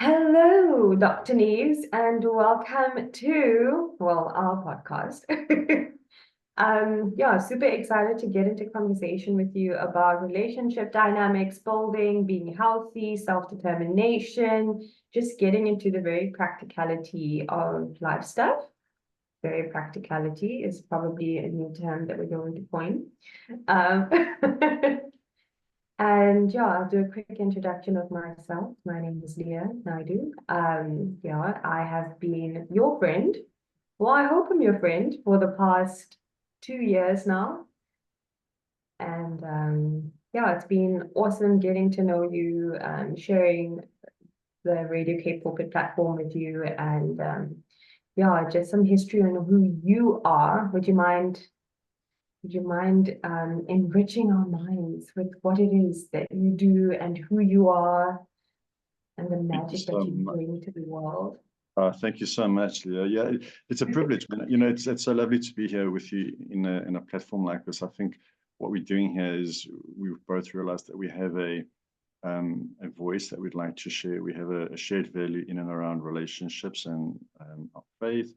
Hello, Dr. Neaves, and welcome to, well, our podcast. Yeah, super excited to get into conversation with you about relationship dynamics, building, being healthy, self-determination, just getting into the very practicality of life stuff. Very practicality is probably a new term that we're going to coin. Um, And yeah, I'll do a quick introduction of myself. My name is Leah Naidoo. Yeah, I have been your friend. Well, I hope I'm your friend for the past 2 years now. And yeah, it's been awesome getting to know you, sharing the Radio Cape Pulpit platform with you, and yeah, just some history on who you are. Would you mind enriching our minds with what it is that you do and who you are and the Thank you magic that so you much. bring to the world? Thank you so much, Leah. Yeah, it's a privilege, man. You know, it's so lovely to be here with you in a platform like this. I think what we're doing here is we've both realized that we have a voice that we'd like to share. We have a shared value in and around relationships and our faith,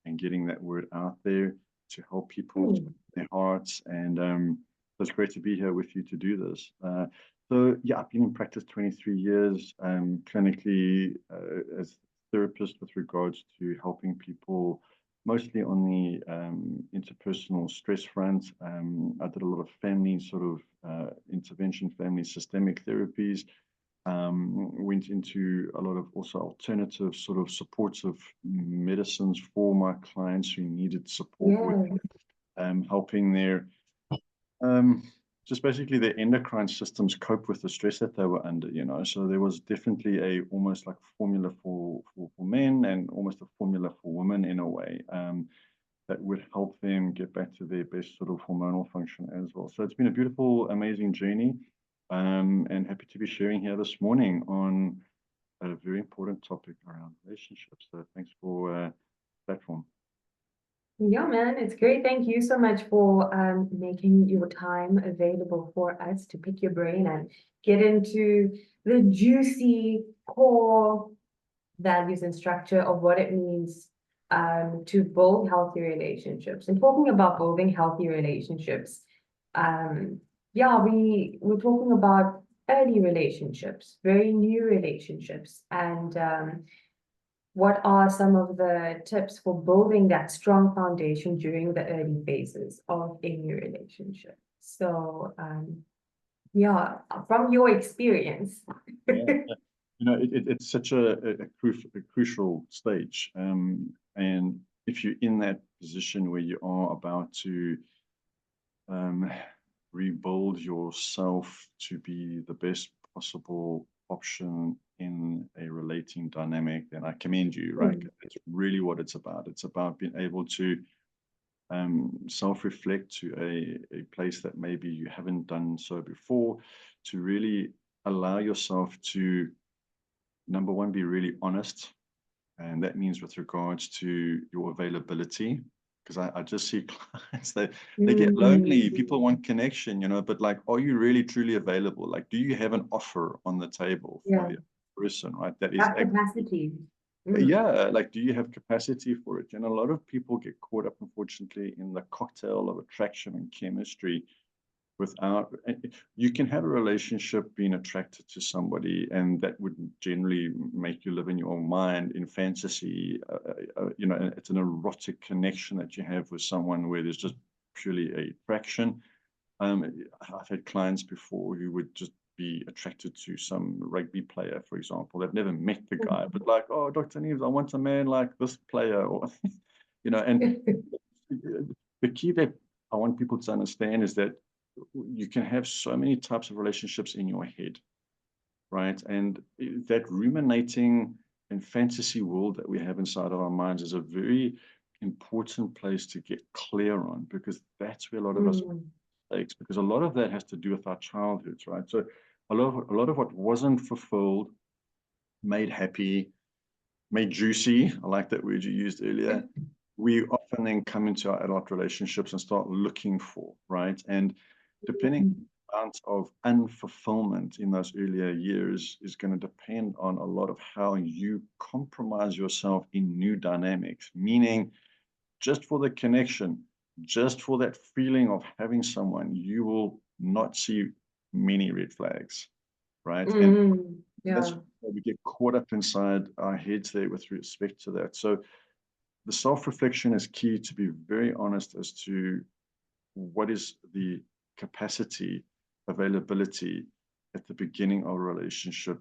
and getting that word out there to help people to their hearts. And so it's great to be here with you to do this. So yeah, I've been in practice 23 years, clinically as therapist with regards to helping people mostly on the interpersonal stress front. I did a lot of family sort of intervention, family systemic therapies. Went into a lot of also alternative sort of supportive medicines for my clients who needed support with Yeah. helping their um, just basically their endocrine systems cope with the stress that they were under, you know. So there was definitely a almost like formula for men and almost a formula for women in a way, that would help them get back to their best sort of hormonal function as well. So it's been a beautiful, amazing journey, and happy to be sharing here this morning on a very important topic around relationships. So thanks for platform. Yeah, man, it's great. Thank you so much for making your time available for us to pick your brain and get into the juicy core values and structure of what it means to build healthy relationships. And talking about building healthy relationships, yeah, we're talking about early relationships, very new relationships, and what are some of the tips for building that strong foundation during the early phases of any relationship? So, yeah, from your experience. Yeah, you know, it's such a crucial stage. And if you're in that position where you are about to um, rebuild yourself to be the best possible option in a relating dynamic, then I commend you, right? It's really what it's about. It's about being able to self-reflect to a place that maybe you haven't done so before, to really allow yourself to, number one, be really honest. And that means with regards to your availability, because I just see clients that they get lonely, people want connection, you know, but like, are you really truly available? Like, do you have an offer on the table for Yeah, the person, right? That is that capacity. yeah, like, do you have capacity for it? And a lot of people get caught up, unfortunately, in the cocktail of attraction and chemistry without, you can have a relationship being attracted to somebody, and that would generally make you live in your mind in fantasy. You know, it's an erotic connection that you have with someone where there's just purely a attraction. I've had clients before who would just be attracted to some rugby player, for example. They've never met the guy, but like, oh, Dr. Neaves, I want a man like this player, or you know. And the key that I want people to understand is that you can have so many types of relationships in your head, right? And that ruminating and fantasy world that we have inside of our minds is a very important place to get clear on, because that's where a lot of us mistakes, because a lot of that has to do with our childhoods, right? So a lot of what wasn't fulfilled, made happy, made juicy, I like that word you used earlier, we often then come into our adult relationships and start looking for, right? And depending amount of unfulfillment in those earlier years is going to depend on a lot of how you compromise yourself in new dynamics, meaning just for the connection, just for that feeling of having someone, you will not see many red flags, right? And that's Yeah. where we get caught up inside our heads there with respect to that. So the self-reflection is key, to be very honest as to what is the capacity, availability at the beginning of a relationship.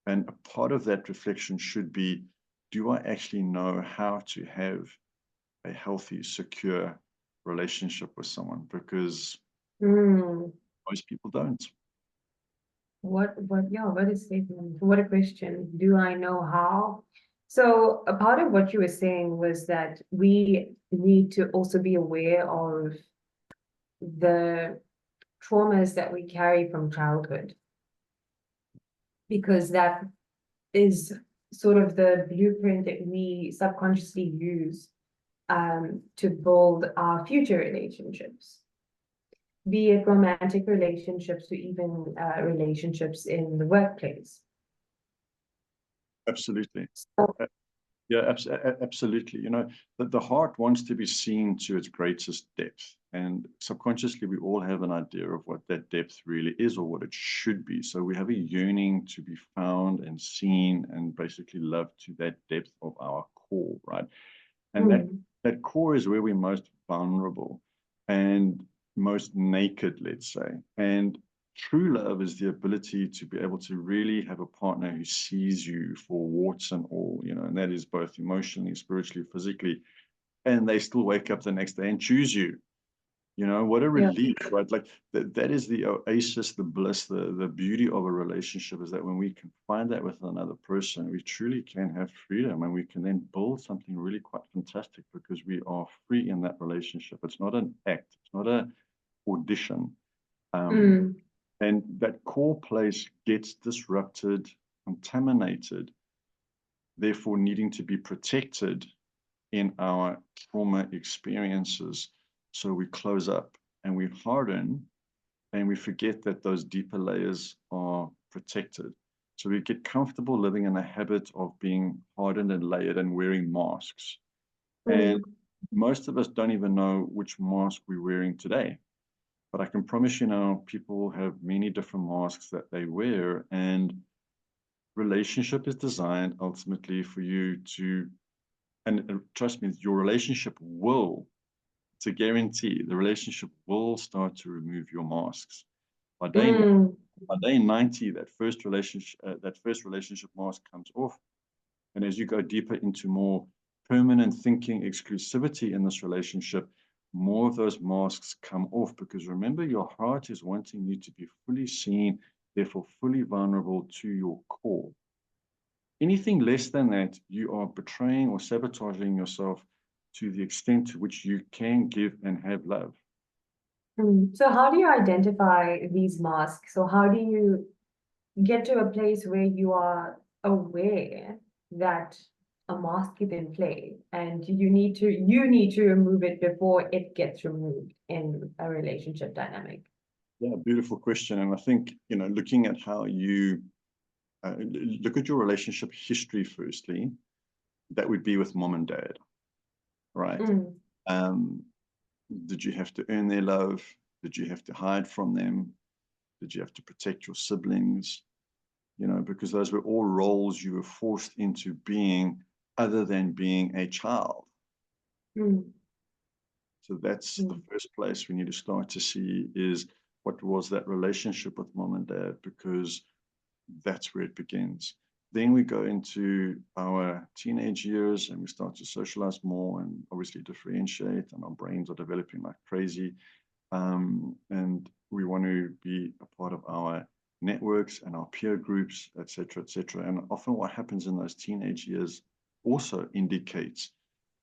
And a part of that reflection should be, do I actually know how to have a healthy, secure relationship with someone? Because Mm. most people don't. Yeah, what a statement. What a question. Do I know how? So a part of what you were saying was that we need to also be aware of the traumas that we carry from childhood, because that is sort of the blueprint that we subconsciously use to build our future relationships, be it romantic relationships or even relationships in the workplace. Absolutely. So, Yeah, absolutely. You know, the heart wants to be seen to its greatest depth. And subconsciously, we all have an idea of what that depth really is or what it should be. So we have a yearning to be found and seen and basically loved to that depth of our core, right? And that core is where we're most vulnerable and most naked, let's say. And true love is the ability to be able to really have a partner who sees you for warts and all, you know, and that is both emotionally, spiritually, physically, and they still wake up the next day and choose you. You know, what a yeah. relief, right? Like that is the oasis, the bliss, the beauty of a relationship is that when we can find that with another person, we truly can have freedom and we can then build something really quite fantastic because we are free in that relationship. It's not an act, it's not a audition. Um, Mm, and that core place gets disrupted, contaminated, therefore needing to be protected in our trauma experiences. So we close up and we harden and we forget that those deeper layers are protected. So we get comfortable living in a habit of being hardened and layered and wearing masks. And mm, most of us don't even know which mask we're wearing today. But I can promise you now, people have many different masks that they wear. And relationship is designed ultimately for you to, and trust me, your relationship will, it's a guarantee, the relationship will start to remove your masks. By day, mm, by day 90, that first relationship mask comes off. And as you go deeper into more permanent thinking exclusivity in this relationship, more of those masks come off. Because remember, your heart is wanting you to be fully seen, therefore fully vulnerable to your core. Anything less than that, you are betraying or sabotaging yourself to the extent to which you can give and have love. So how do you identify these masks? So how do you get to a place where you are aware that a mask is in play and you need to remove it before it gets removed in a relationship dynamic? Yeah, beautiful question. And I think, you know, looking at how you look at your relationship history firstly, that would be with mom and dad, right? Mm, Um, did you have to earn their love? Did you have to hide from them? Did you have to protect your siblings? You know, because those were all roles you were forced into being other than being a child. mm, So that's the mm, first place we need to start to see is what was that relationship with mom and dad, because that's where it begins. Then we go into our teenage years and we start to socialize more and obviously differentiate, and our brains are developing like crazy. And we want to be a part of our networks and our peer groups, etc., etc. And often what happens in those teenage years also indicates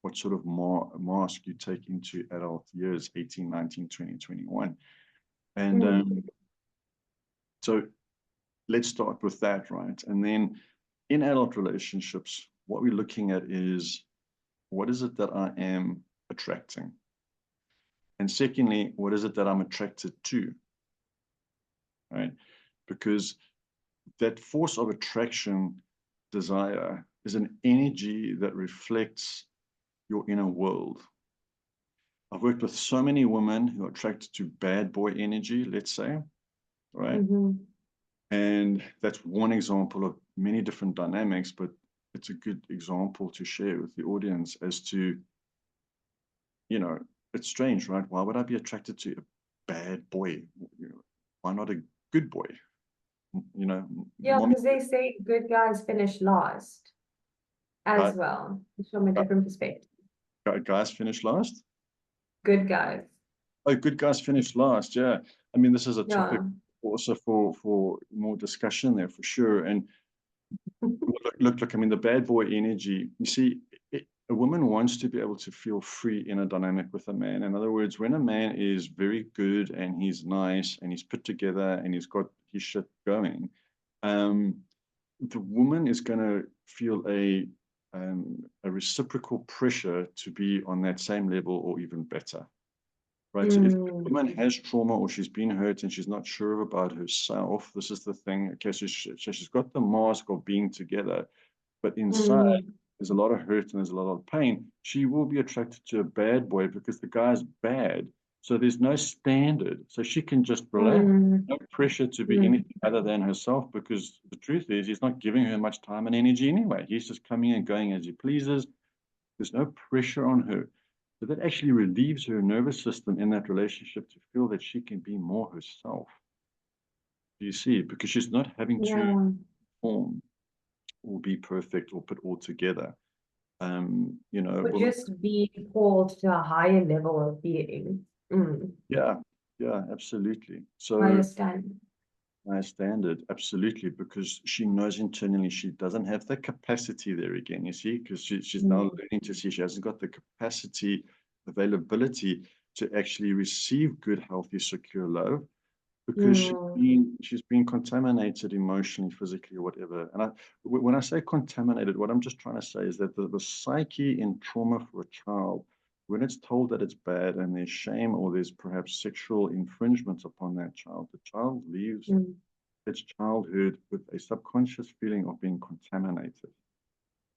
what sort of mask you take into adult years, 18, 19, 20, 21. And mm, so let's start with that, right? And then in adult relationships, what we're looking at is, what is it that I am attracting? And secondly, what is it that I'm attracted to? right? Because that force of attraction, desire, is an energy that reflects your inner world. I've worked with so many women who are attracted to bad boy energy, let's say, right? And that's one example of many different dynamics, but it's a good example to share with the audience as to, it's strange, right? Why would I be attracted to a bad boy? Why not a good boy? Yeah, Mommy, because they say good guys finish last as right? well, from a different perspective. Guys finish last. Good guys. Oh, good guys finish last. Yeah. I mean, this is a topic Yeah. also for more discussion there for sure. And look, I mean, the bad boy energy, you see, a woman wants to be able to feel free in a dynamic with a man. In other words, when a man is very good and he's nice and he's put together and he's got his shit going, the woman is going to feel a reciprocal pressure to be on that same level or even better. Right. So if a woman has trauma or she's been hurt and she's not sure about herself, this is the thing. Okay, so she's got the mask of being together, but inside there's a lot of hurt and there's a lot of pain. She will be attracted to a bad boy because the guy's bad. So there's no standard. So she can just relax, no pressure to be anything other than herself, because the truth is he's not giving her much time and energy anyway. He's just coming and going as he pleases. There's no pressure on her. So that actually relieves her nervous system in that relationship to feel that she can be more herself. Do you see? Because she's not having to perform or be perfect or put all together. Or Women, just be called to a higher level of being. yeah, absolutely. Higher So standard. higher standard, absolutely, because she knows internally she doesn't have the capacity there again, you see, because she's now learning to see she hasn't got the capacity, availability to actually receive good, healthy, secure love, because she's been contaminated emotionally, physically, or whatever. And when I say contaminated, what I'm just trying to say is that the psyche in trauma for a child, when it's told that it's bad and there's shame or there's perhaps sexual infringement upon that child, the child leaves its childhood with a subconscious feeling of being contaminated.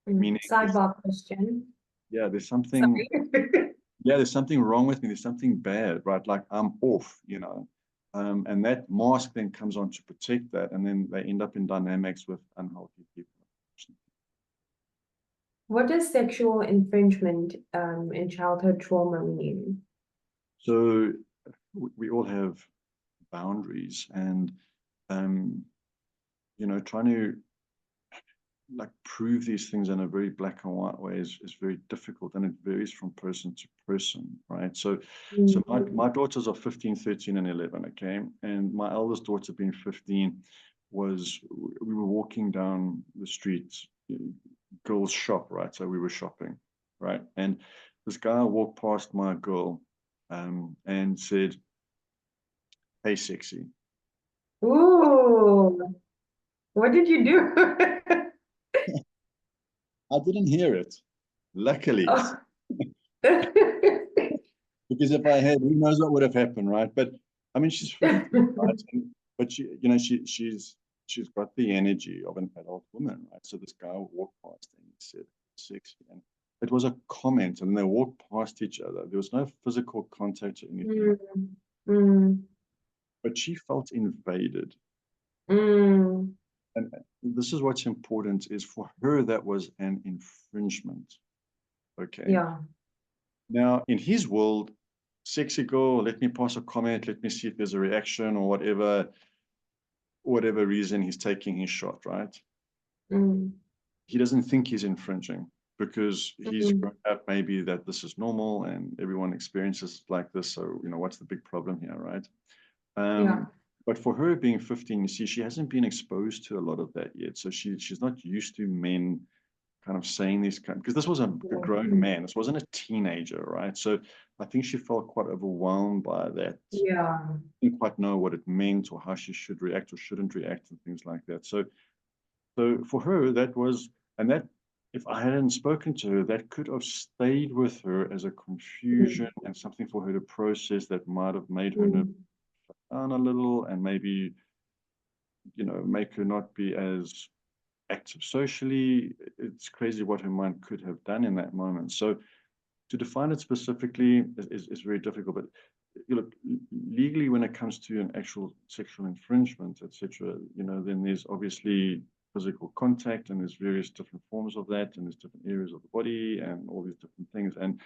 Meaning, Sidebar question. yeah, there's something, Sorry. there's something wrong with me. There's something bad, right? Like I'm off, and that mask then comes on to protect that, and then they end up in dynamics with unhealthy people. What does sexual infringement in childhood trauma mean? So we all have boundaries, and trying to like prove these things in a very black and white way is very difficult, and it varies from person to person, right? So my daughters are 15, 13, and 11, okay? And my eldest daughter being 15 we were walking down the street, girls shop, right? So we were shopping, right? And this guy walked past my girl and said, "Hey, sexy." Ooh, what did you do? I didn't hear it, luckily. Oh. Because if I had, who knows what would have happened, right? But I mean, she's 15, right? But she's got the energy of an adult woman, right? So this guy walked past and he said, "Sexy," and it was a comment, and they walked past each other. There was no physical contact or anything, but she felt invaded. And this is what's important: is for her that was an infringement. Okay. Yeah. Now, in his world, sexy girl, let me pass a comment, let me see if there's a reaction or whatever reason he's taking his shot, right? He doesn't think he's infringing because he's grown up maybe that this is normal and everyone experiences like this. So, what's the big problem here, right? But for her being 15, you see, she hasn't been exposed to a lot of that yet. So she's not used to men kind of saying these because this was a grown man. This wasn't a teenager, right? So I think she felt quite overwhelmed by that. Yeah. Didn't quite know what it meant or how she should react or shouldn't react and things like that. So for her, that was, and that if I hadn't spoken to her, that could have stayed with her as a confusion and something for her to process that might have made her nervous down a little and maybe make her not be as active socially. It's crazy what her mind could have done in that moment. So to define it specifically is very difficult. But look, legally, when it comes to an actual sexual infringement, etc., then there's obviously physical contact, and there's various different forms of that, and there's different areas of the body, and all these different things. And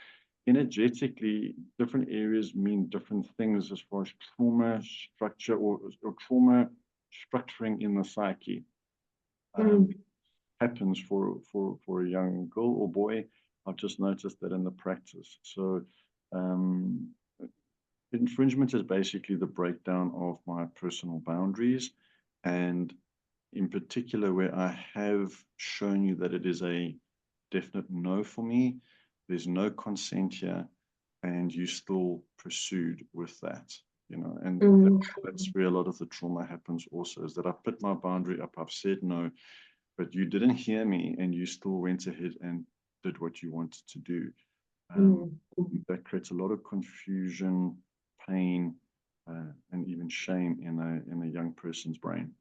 energetically, different areas mean different things as far as trauma structure or trauma structuring in the psyche. Happens for a young girl or boy. I've just noticed that in the practice. So infringement is basically the breakdown of my personal boundaries, and in particular where I have shown you that it is a definite no for me, there's no consent here, and you still pursued with that, and that's where a lot of the trauma happens also, is that I put my boundary up, I've said no, but you didn't hear me, and you still went ahead and did what you wanted to do. That creates a lot of confusion, pain, and even shame in a young person's brain.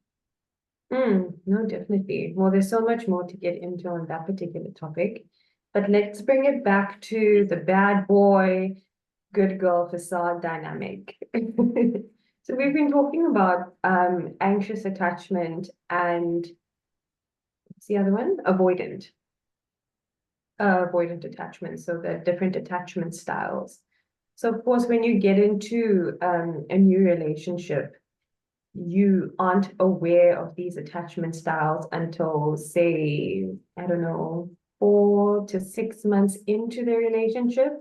No, definitely. Well, there's so much more to get into on that particular topic, but let's bring it back to the bad boy, good girl facade dynamic. So we've been talking about anxious attachment and what's the other one? Avoidant attachment. So the different attachment styles. So of course, when you get into a new relationship, you aren't aware of these attachment styles until, say, I don't know, 4 to 6 months into the relationship.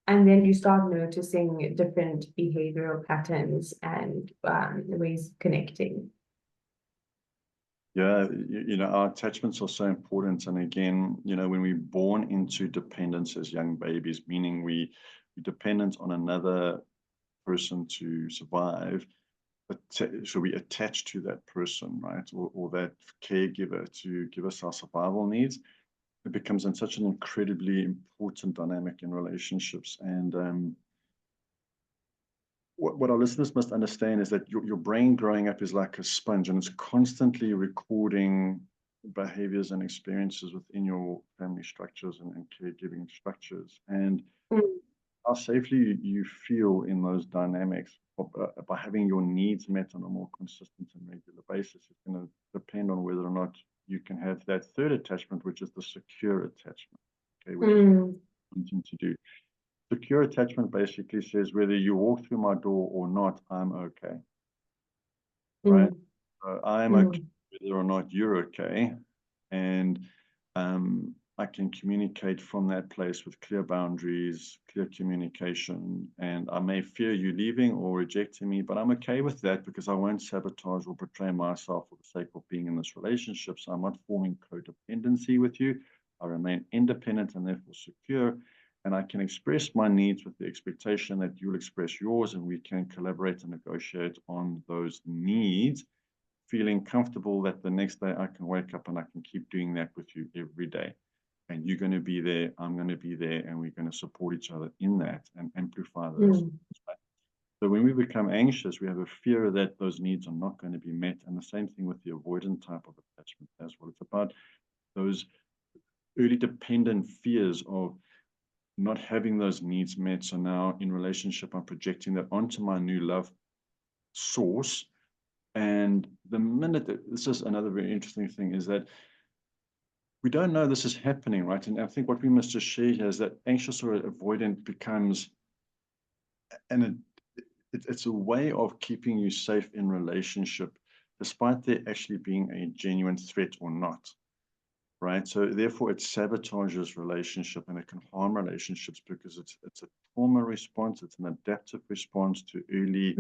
And then you start noticing different behavioral patterns and ways of connecting. Yeah, our attachments are so important. And again, when we're born into dependence as young babies, meaning we're dependent on another person to survive, so we attach to that person, right? Or that caregiver to give us our survival needs. It becomes such an incredibly important dynamic in relationships. And what our listeners must understand is that your brain growing up is like a sponge, and it's constantly recording behaviors and experiences within your family structures and caregiving structures. And how safely you feel in those dynamics by having your needs met on a more consistent and regular basis is going to depend on whether or not you can have that third attachment, which is the secure attachment, okay, which is something to do. Secure attachment basically says whether you walk through my door or not, I'm okay, right? So I'm okay whether or not you're okay, and I can communicate from that place with clear boundaries, clear communication, and I may fear you leaving or rejecting me, but I'm okay with that because I won't sabotage or betray myself for the sake of being in this relationship. So I'm not forming codependency with you. I remain independent and therefore secure, and I can express my needs with the expectation that you'll express yours, and we can collaborate and negotiate on those needs, feeling comfortable that the next day I can wake up and I can keep doing that with you every day. And you're going to be there, I'm going to be there, and we're going to support each other in that and amplify those. So when we become anxious, we have a fear that those needs are not going to be met. And the same thing with the avoidant type of attachment as well. It's about those early dependent fears of not having those needs met. So now in relationship, I'm projecting that onto my new love source. And the minute that this is another very interesting thing is that we don't know this is happening, right? And I think what we must just share here is that anxious or avoidant becomes, and it's a way of keeping you safe in relationship, despite there actually being a genuine threat or not, right? So therefore it sabotages relationship, and it can harm relationships because it's a trauma response, it's an adaptive response to early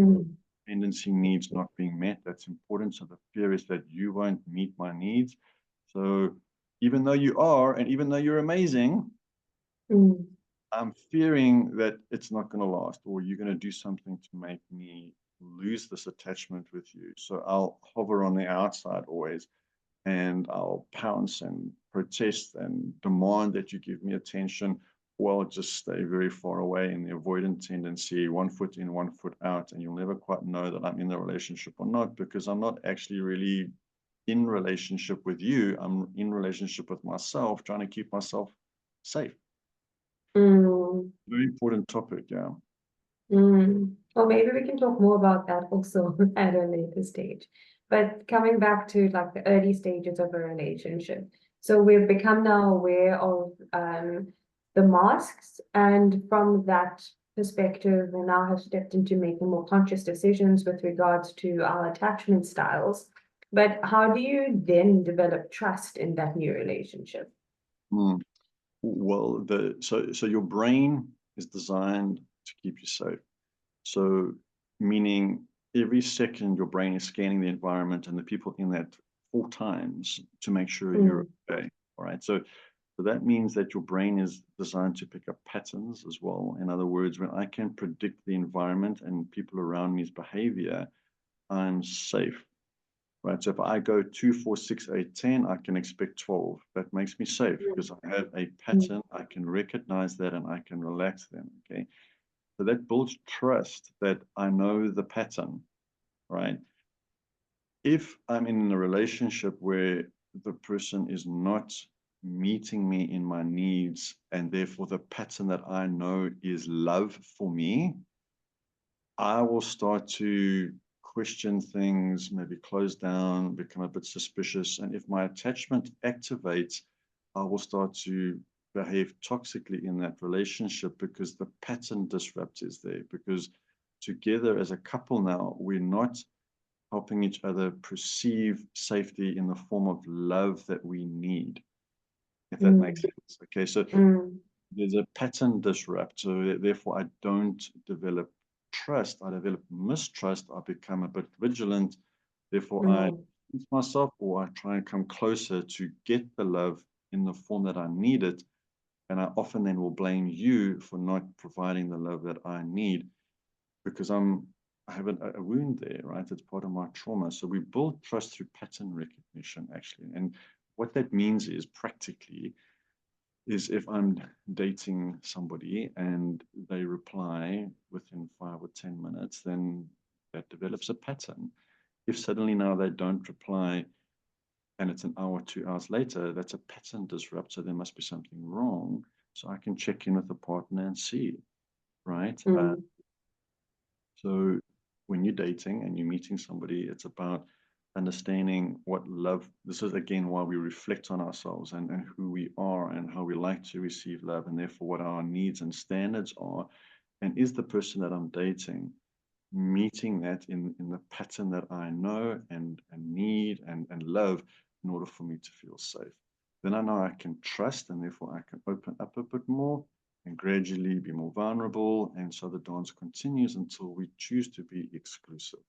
dependency needs not being met. That's important. So the fear is that you won't meet my needs. So even though you are, and even though you're amazing, I'm fearing that it's not going to last, or you're going to do something to make me lose this attachment with you. So I'll hover on the outside always, and I'll pounce and protest and demand that you give me attention, well, just stay very far away in the avoidant tendency, 1 foot in, 1 foot out, and you'll never quite know that I'm in the relationship or not, because I'm not actually really in relationship with you. I'm in relationship with myself, trying to keep myself safe. Mm, Very important topic, yeah. Well, maybe we can talk more about that also at a later stage. But coming back to like the early stages of a relationship. So we've become now aware of the masks, and from that perspective, we now have stepped into making more conscious decisions with regards to our attachment styles. But how do you then develop trust in that new relationship? Mm. Well, so your brain is designed to keep you safe. So meaning every second your brain is scanning the environment and the people in that 4 times to make sure you're Mm, okay. All right. So that means that your brain is designed to pick up patterns as well. In other words, when I can predict the environment and people around me's behavior, I'm safe. Right. So if I go 2, 4, 6, 8, 10, I can expect 12. That makes me safe because I have a mm, pattern. I can recognize that and I can relax them. Okay. So that builds trust that I know the pattern, right? If I'm in a relationship where the person is not meeting me in my needs, and therefore the pattern that I know is love for me, I will start to question things, maybe close down, become a bit suspicious. And if my attachment activates, I will start to behave toxically in that relationship because the pattern disrupt is there. Because together as a couple now, we're not helping each other perceive safety in the form of love that we need, if that makes mm, sense. Okay, so mm, there's a pattern disrupt. So therefore, I don't develop trust. I develop mistrust. I become a bit vigilant. Therefore, I mm, distance myself or I try and come closer to get the love in the form that I need it. And I often then will blame you for not providing the love that I need because I have a wound there, right? It's part of my trauma. So we build trust through pattern recognition, actually. And what that means is practically is if I'm dating somebody and they reply within 5 or 10 minutes, then that develops a pattern. If suddenly now they don't reply and it's an hour, 2 hours later, that's a pattern disrupt. So there must be something wrong. So I can check in with the partner and see, right? mm, So when you're dating and you're meeting somebody, it's about understanding what love, this is again why we reflect on ourselves and who we are and how we like to receive love and therefore what our needs and standards are. And is the person that I'm dating meeting that in the pattern that I know and need and love in order for me to feel safe? Then I know I can trust and therefore I can open up a bit more and gradually be more vulnerable. And so the dance continues until we choose to be exclusive.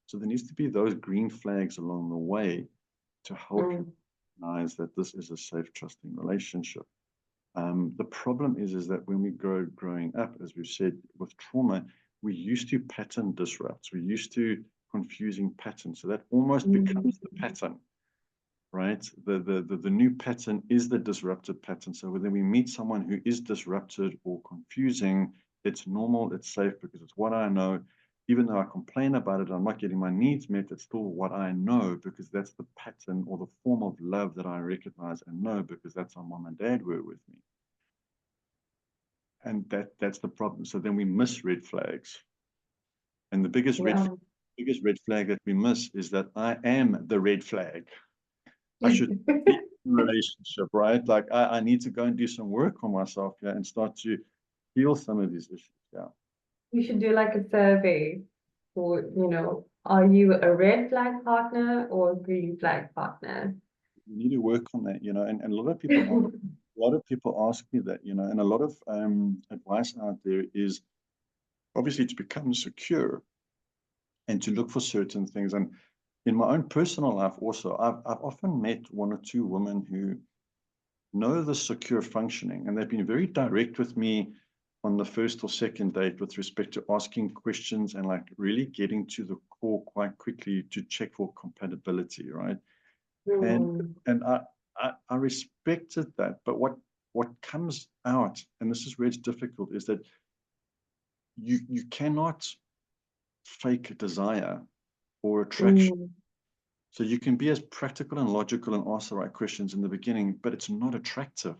So there needs to be those green flags along the way to help you mm, recognize that this is a safe, trusting relationship. The problem is that when we growing up, as we've said, with trauma, we used to pattern disrupt. We're used to confusing patterns. So that almost mm, becomes the pattern, right? The new pattern is the disrupted pattern. So when we meet someone who is disrupted or confusing, it's normal, it's safe because it's what I know. Even though I complain about it, I'm not getting my needs met, it's still what I know because that's the pattern or the form of love that I recognize and know because that's how mom and dad were with me. And that's the problem. So then we miss red flags. And the yeah. biggest red flag that we miss is that I am the red flag. I should be in a relationship, right? Like I need to go and do some work on myself, yeah, and start to heal some of these issues. Yeah. You should do like a survey for, are you a red flag partner or a green flag partner? We need to work on that, and a lot of people ask, a lot of people ask me that, and a lot of advice out there is obviously to become secure and to look for certain things. And in my own personal life also, I've often met one or two women who know the secure functioning, and they've been very direct with me on the first or second date with respect to asking questions and like really getting to the core quite quickly to check for compatibility, right? And Mm, and I respected that, but what comes out, and this is where it's difficult, is that you cannot fake desire or attraction. Mm, So you can be as practical and logical and ask the right questions in the beginning, but it's not attractive.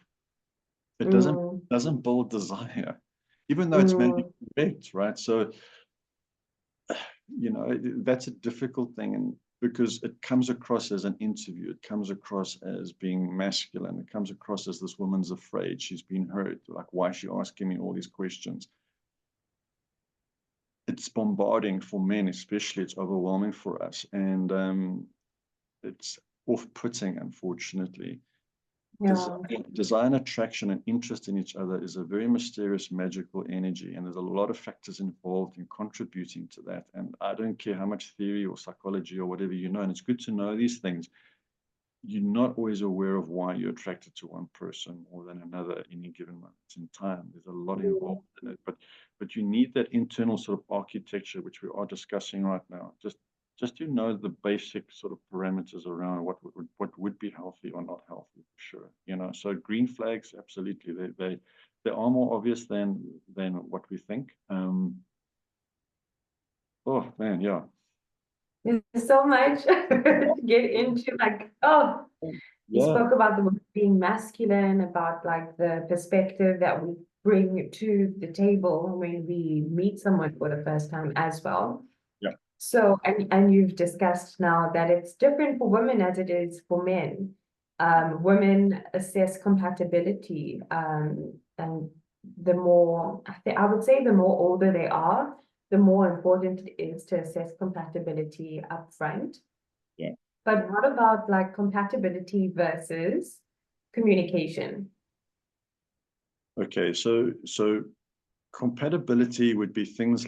It mm, doesn't build desire, even though it's maybe mm, correct, right? So, that's a difficult thing, and because it comes across as an interview, it comes across as being masculine, it comes across as this woman's afraid, she's been hurt, like, why is she asking me all these questions? It's bombarding for men, especially. It's overwhelming for us, and it's off-putting, unfortunately. yeah. Design, attraction, and interest in each other is a very mysterious, magical energy, and there's a lot of factors involved in contributing to that. And I don't care how much theory or psychology or whatever you know, and it's good to know these things. You're not always aware of why you're attracted to one person more than another at any given moment in time. There's a lot Mm, involved in it, but you need that internal sort of architecture, which we are discussing right now. Just to know the basic sort of parameters around what would be healthy or not healthy, for sure. So green flags, absolutely, they are more obvious than what we think. Oh man, yeah. there's so much to get into, like, oh, you Yeah, spoke about the woman being masculine, about like the perspective that we bring to the table when we meet someone for the first time as well. yeah, So, and you've discussed now that it's different for women as it is for men. Women assess compatibility, and the more, I would say the more older they are, the more important it is to assess compatibility upfront. yeah. But what about like compatibility versus communication? Okay, so compatibility would be things